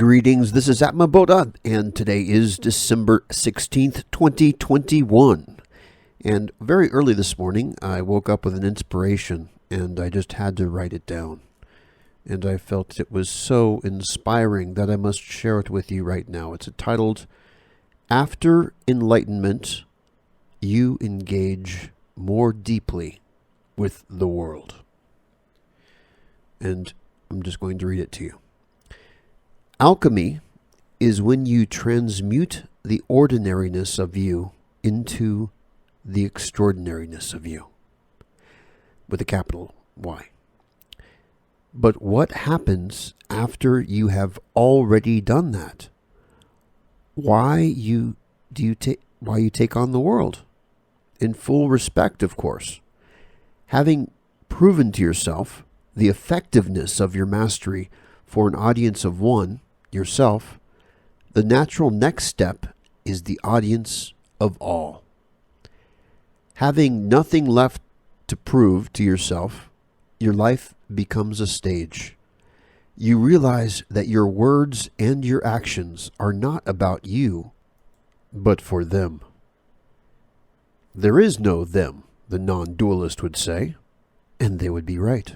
Greetings, this is Atmaboda, and today is December 16th, 2021. And very early this morning, I woke up with an inspiration, and I just had to write it down. And I felt it was so inspiring that I must share it with you right now. It's titled, After Enlightenment, You Engage More Deeply with the World. And I'm just going to read it to you. Alchemy is when you transmute the ordinariness of you into the extraordinariness of you, with a capital Y. But what happens after you have already done that? Why you take on the world? In full respect, of course. Having proven to yourself the effectiveness of your mastery for an audience of one, yourself, the natural next step is the audience of all. Having nothing left to prove to yourself, your life becomes a stage. You realize that your words and your actions are not about you, but for them. There is no them, the non-dualist would say, and they would be right.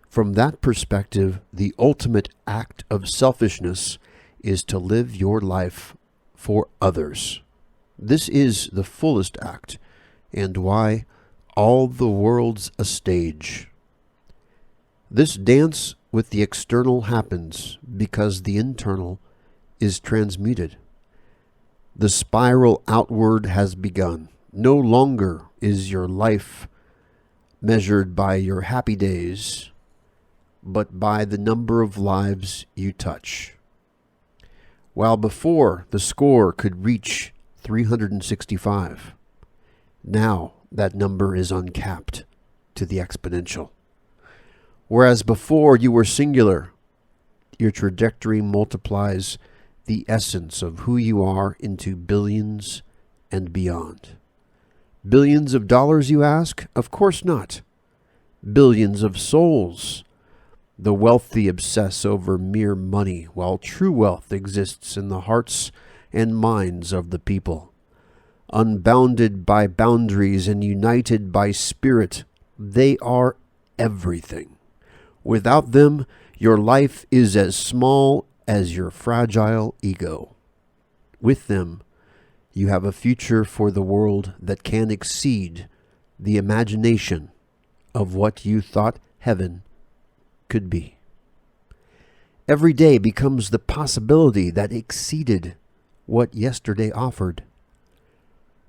From that perspective, the ultimate act of selfishness is to live your life for others. This is the fullest act, and why all the world's a stage. This dance with the external happens because the internal is transmuted. The spiral outward has begun. No longer is your life measured by your happy days, but by the number of lives you touch. While before the score could reach 365, now that number is uncapped to the exponential. Whereas before you were singular, your trajectory multiplies the essence of who you are into billions and beyond. Billions of dollars, you ask? Of course not. Billions of souls. The wealthy obsess over mere money, while true wealth exists in the hearts and minds of the people. Unbounded by boundaries and united by spirit, they are everything. Without them, your life is as small as your fragile ego. With them, you have a future for the world that can exceed the imagination of what you thought heaven could be. Every day becomes the possibility that exceeded what yesterday offered.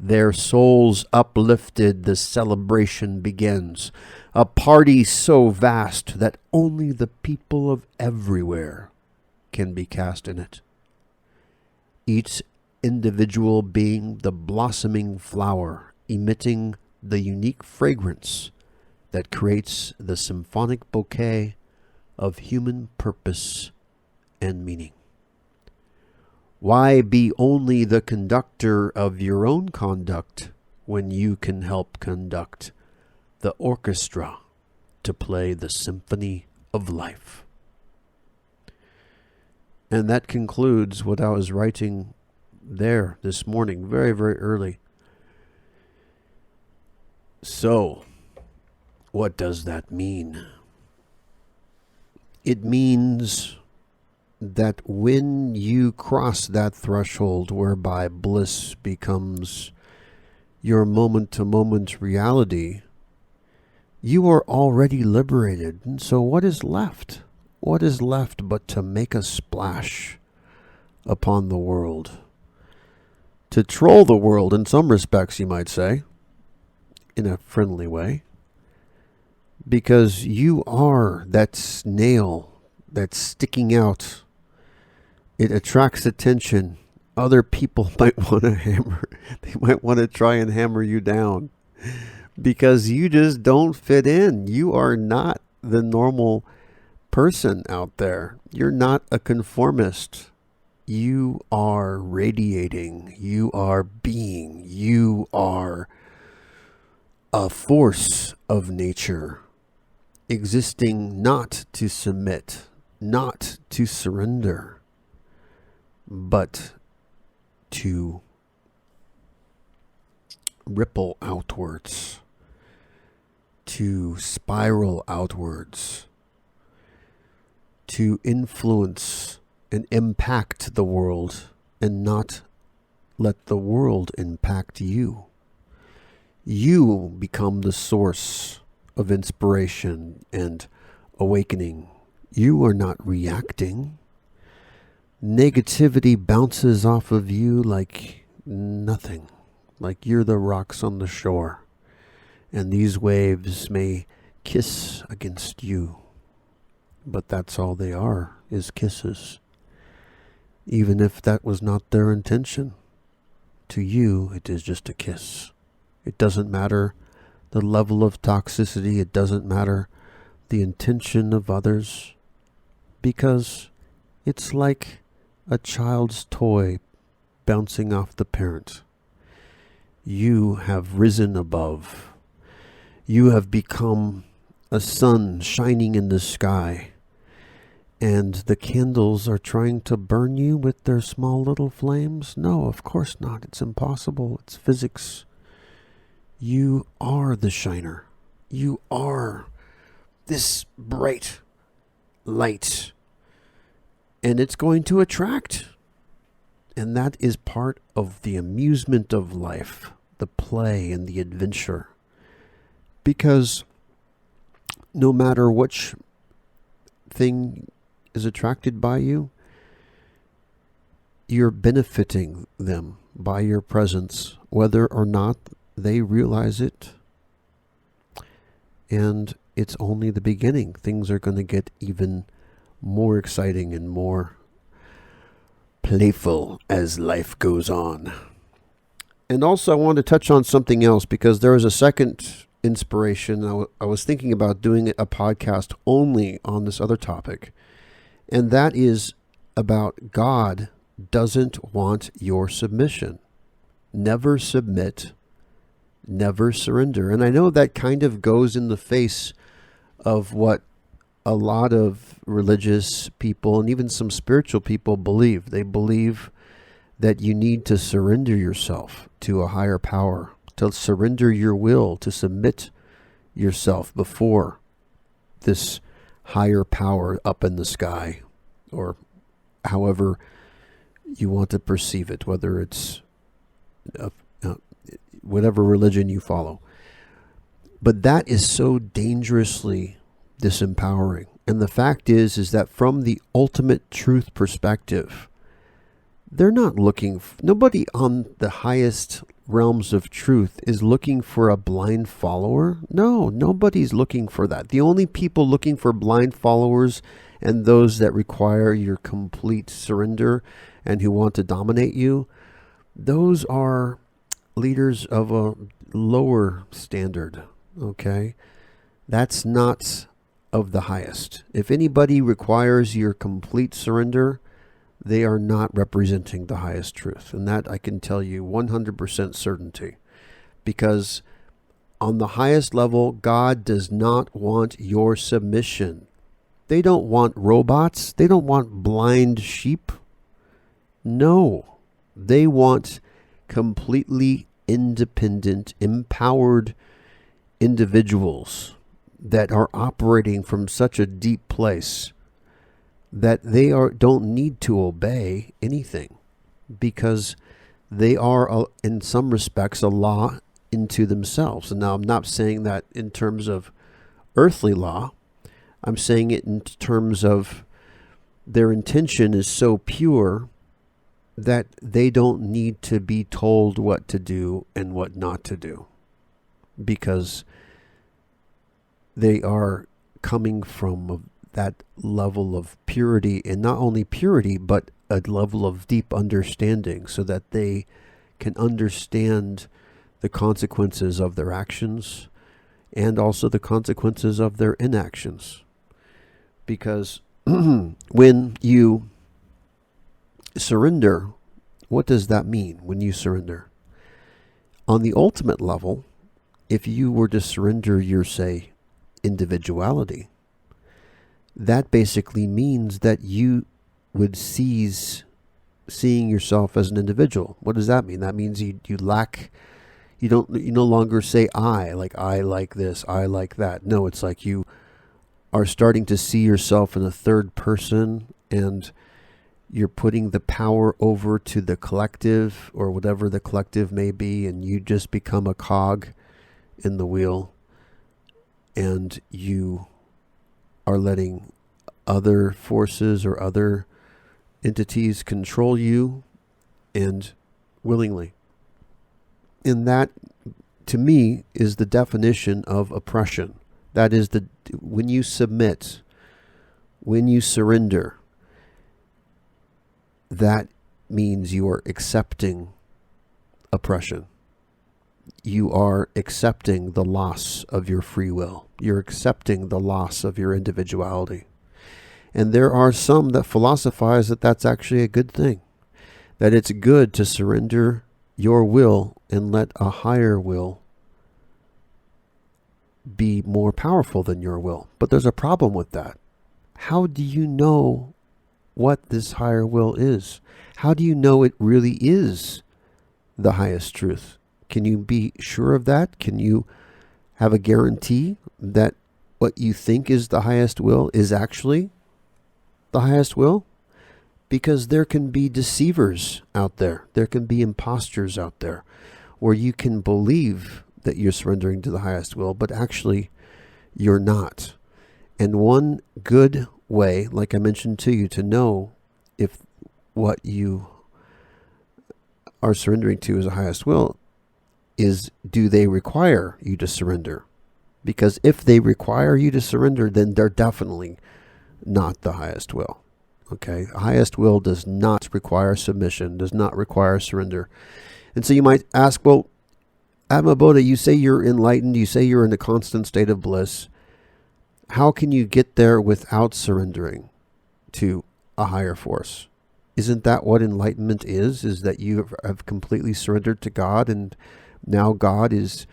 Their souls uplifted, the celebration begins. A party so vast that only the people of everywhere can be cast in it. Each individual being the blossoming flower, emitting the unique fragrance that creates the symphonic bouquet of human purpose and meaning. Why be only the conductor of your own conduct when you can help conduct the orchestra to play the symphony of life? And that concludes what I was writing there this morning, very, very early. So, what does that mean? It means that when you cross that threshold whereby bliss becomes your moment-to-moment reality, you are already liberated. And so what is left? What is left but to make a splash upon the world? To troll the world in some respects, you might say, in a friendly way. Because you are that snail that's sticking out. It attracts attention. Other people might want to they might want to try and hammer you down. Because you just don't fit in. You are not the normal person out there. You're not a conformist. You are radiating. You are being. You are a force of nature, existing not to submit, not to surrender, but to ripple outwards, to spiral outwards, to influence and impact the world and not let the world impact you. You become the source of inspiration and awakening. You are not reacting. Negativity bounces off of you like nothing, like you're the rocks on the shore, and these waves may kiss against you, but that's all they are, is kisses. Even if that was not their intention, to you it is just a kiss. It doesn't matter the level of toxicity, it doesn't matter the intention of others, because it's like a child's toy bouncing off the parent. You have risen above. You have become a sun shining in the sky, and the candles are trying to burn you with their small little flames? No, of course not. It's impossible. It's physics. You are the shiner. You are this bright light, and it's going to attract. And that is part of the amusement of life, the play and the adventure. Because no matter which thing is attracted by you, you're benefiting them by your presence, whether or not they realize it. And it's only the beginning. Things are going to get even more exciting and more playful as life goes on. And also I wanted to touch on something else, because there was a second inspiration. I was thinking about doing a podcast only on this other topic, and that is about God doesn't want your submission. Never submit, never surrender. And I know that kind of goes in the face of what a lot of religious people and even some spiritual people believe. They believe that you need to surrender yourself to a higher power, to surrender your will, to submit yourself before this higher power up in the sky, or however you want to perceive it, whether it's whatever religion you follow. But that is so dangerously disempowering. And the fact is that from the ultimate truth perspective, they're not looking, nobody on the highest realms of truth is looking for a blind follower. No, nobody's looking for that. The only people looking for blind followers and those that require your complete surrender and who want to dominate you, those are leaders of a lower standard, okay? That's not of the highest. If anybody requires your complete surrender, they are not representing the highest truth. And that I can tell you 100% certainty. Because on the highest level, God does not want your submission. They don't want robots. They don't want blind sheep. No. They want completely independent, empowered individuals that are operating from such a deep place that they don't need to obey anything, because they are, in some respects, a law into themselves. And now I'm not saying that in terms of earthly law. I'm saying it in terms of their intention is so pure that they don't need to be told what to do and what not to do, because they are coming from that level of purity, and not only purity, but a level of deep understanding, so that they can understand the consequences of their actions and also the consequences of their inactions. Because when you surrender, what does that mean when you surrender? On the ultimate level, if you were to surrender your, say, individuality, that basically means that you would cease seeing yourself as an individual. What does that mean? That means you no longer say I like this, I like that. No, it's like you are starting to see yourself in a third person, and you're putting the power over to the collective, or whatever the collective may be, and you just become a cog in the wheel, and you are letting other forces or other entities control you, and willingly. And that, to me, is the definition of oppression. That is when you submit, when you surrender, that means you are accepting oppression. You are accepting the loss of your free will. You're accepting the loss of your individuality. And there are some that philosophize that that's actually a good thing, that it's good to surrender your will and let a higher will be more powerful than your will. But there's a problem with that. How do you know what this higher will is? How do you know it really is the highest truth? Can you be sure of that? Can you have a guarantee that what you think is the highest will is actually the highest will? Because there can be deceivers out there. There can be imposters out there where you can believe that you're surrendering to the highest will, but actually you're not. And one good way, like I mentioned to you, to know if what you are surrendering to is the highest will is, do they require you to surrender? Because if they require you to surrender, then they're definitely not the highest will. Okay? The highest will does not require submission, does not require surrender. And so you might ask, well, Atma Bodha, you say you're enlightened, you say you're in a constant state of bliss. How can you get there without surrendering to a higher force? Isn't that what enlightenment is? Is that you have completely surrendered to God, and now God is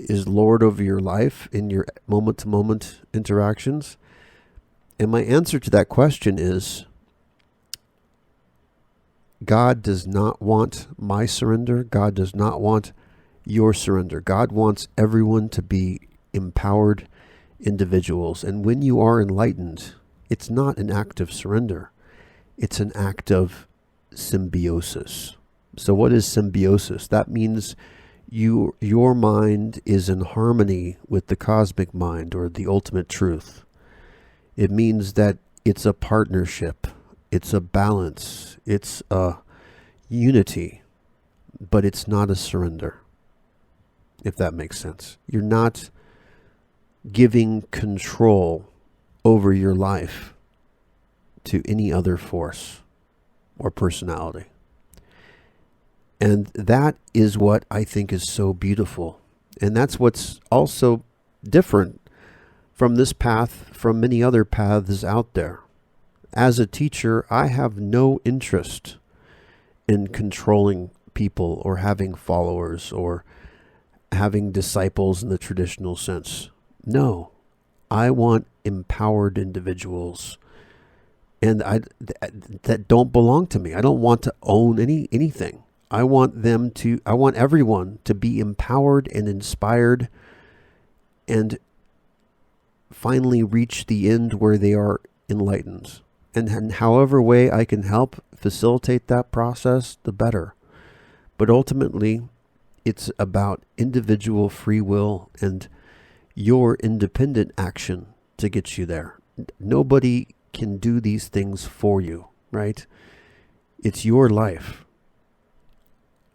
Lord over your life in your moment-to-moment interactions? And my answer to that question is, God does not want my surrender. God does not want your surrender. God wants everyone to be empowered individuals. And when you are enlightened, it's not an act of surrender. It's an act of symbiosis. So what is symbiosis? That means your mind is in harmony with the cosmic mind, or the ultimate truth. It means that it's a partnership. It's a balance. It's a unity. But it's not a surrender, if that makes sense. You're not giving control over your life to any other force or personality. And that is what I think is so beautiful. And that's what's also different from this path, from many other paths out there. As a teacher, I have no interest in controlling people or having followers or having disciples in the traditional sense. No, I want empowered individuals, and that don't belong to me. I don't want to own anything. I want everyone to be empowered and inspired, and finally reach the end where they are enlightened. And however way I can help facilitate that process, the better. But ultimately, it's about individual free will and your independent action to get you there. Nobody can do these things for you, right? It's your life.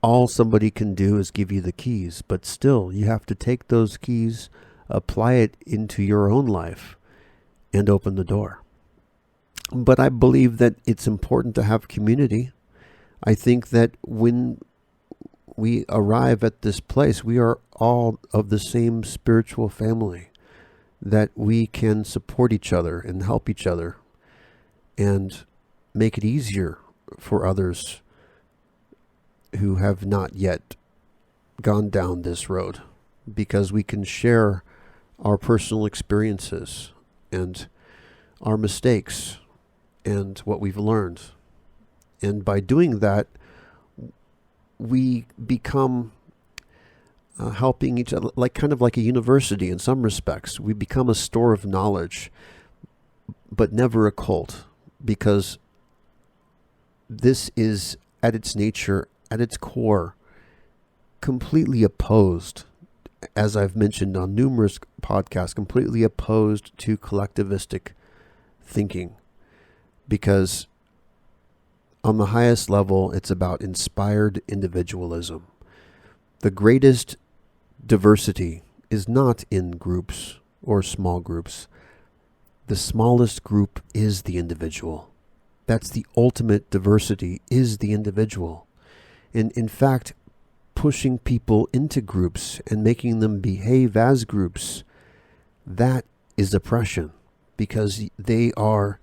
All somebody can do is give you the keys, but still, you have to take those keys, apply it into your own life, and open the door. But I believe that it's important to have community. I think that when we arrive at this place, we are all of the same spiritual family, that we can support each other and help each other and make it easier for others who have not yet gone down this road, because we can share our personal experiences and our mistakes and what we've learned. And by doing that, we become helping each other, like kind of like a university in some respects. We become a store of knowledge, but never a cult, because this is at its nature, at its core, completely opposed, as I've mentioned on numerous podcasts, completely opposed to collectivistic thinking. Because on the highest level, it's about inspired individualism. The greatest diversity is not in groups or small groups. The smallest group is the individual. That's the ultimate diversity, is the individual. And in fact, pushing people into groups and making them behave as groups, that is oppression, because they are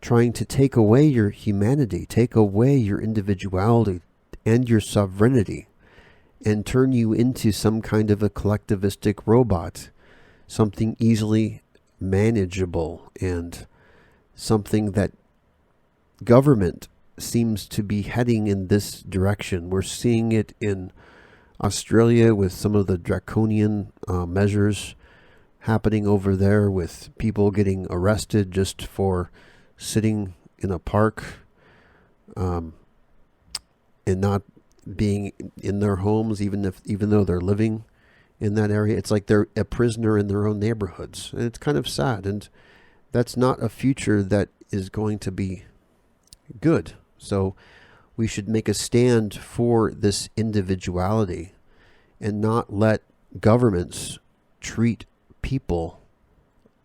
trying to take away your humanity, take away your individuality and your sovereignty, and turn you into some kind of a collectivistic robot, something easily manageable, and something that government seems to be heading in this direction. We're seeing it in Australia with some of the draconian measures happening over there, with people getting arrested just for sitting in a park and not being in their homes, even though they're living in that area. It's like they're a prisoner in their own neighborhoods, and it's kind of sad. And that's not a future that is going to be good. So we should make a stand for this individuality and not let governments treat people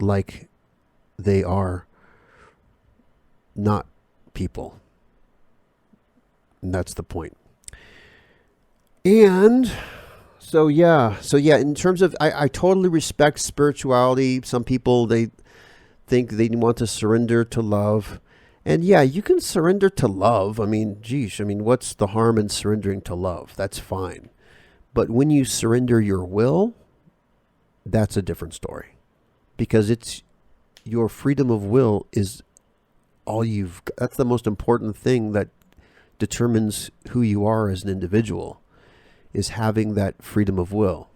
like they are not people. And that's the point. And so yeah, in terms of, I totally respect spirituality. Some people, they think they want to surrender to love. And yeah, you can surrender to love. I mean, geez, what's the harm in surrendering to love? That's fine. But when you surrender your will, that's a different story. Because it's your freedom of will is all that's the most important thing that determines who you are as an individual, is having that freedom of will.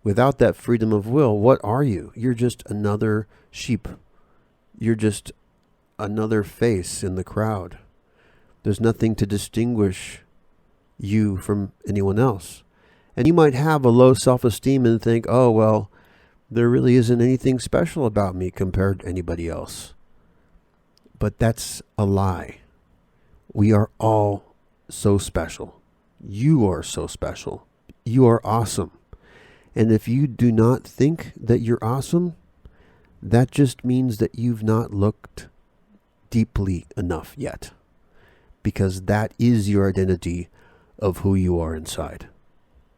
Without that freedom of will, what are you? You're just another sheep. You're just another face in the crowd. There's nothing to distinguish you from anyone else. And you might have a low self-esteem and think, oh, well, there really isn't anything special about me compared to anybody else. But that's a lie. We are all so special. You are so special. You are awesome. And if you do not think that you're awesome, that just means that you've not looked deeply enough yet, because that is your identity of who you are inside.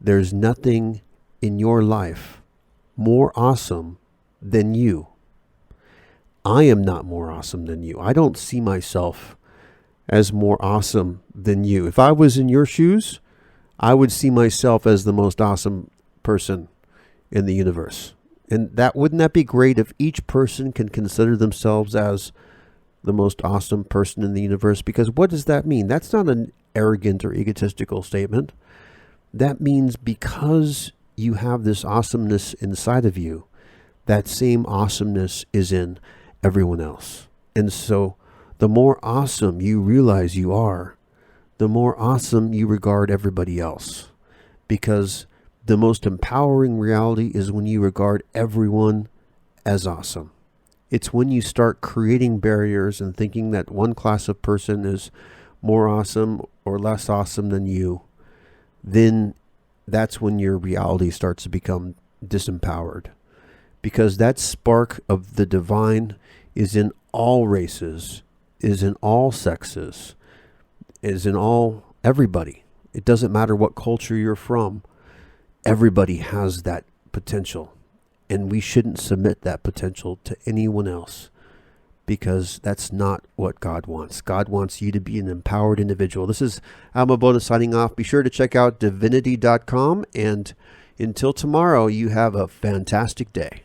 There's nothing in your life more awesome than you. I am not more awesome than you. I don't see myself as more awesome than you. If I was in your shoes, I would see myself as the most awesome person in the universe. And wouldn't that be great if each person can consider themselves as the most awesome person in the universe? Because what does that mean? That's not an arrogant or egotistical statement. That means because you have this awesomeness inside of you, that same awesomeness is in everyone else. And so the more awesome you realize you are, the more awesome you regard everybody else. Because the most empowering reality is when you regard everyone as awesome. It's when you start creating barriers and thinking that one class of person is more awesome or less awesome than you, then that's when your reality starts to become disempowered. Because that spark of the divine is in all races, is in all sexes, is in everybody. It doesn't matter what culture you're from. Everybody has that potential. And we shouldn't submit that potential to anyone else, because that's not what God wants. God wants you to be an empowered individual. This is Unbounded signing off. Be sure to check out divinity.com. And until tomorrow, you have a fantastic day.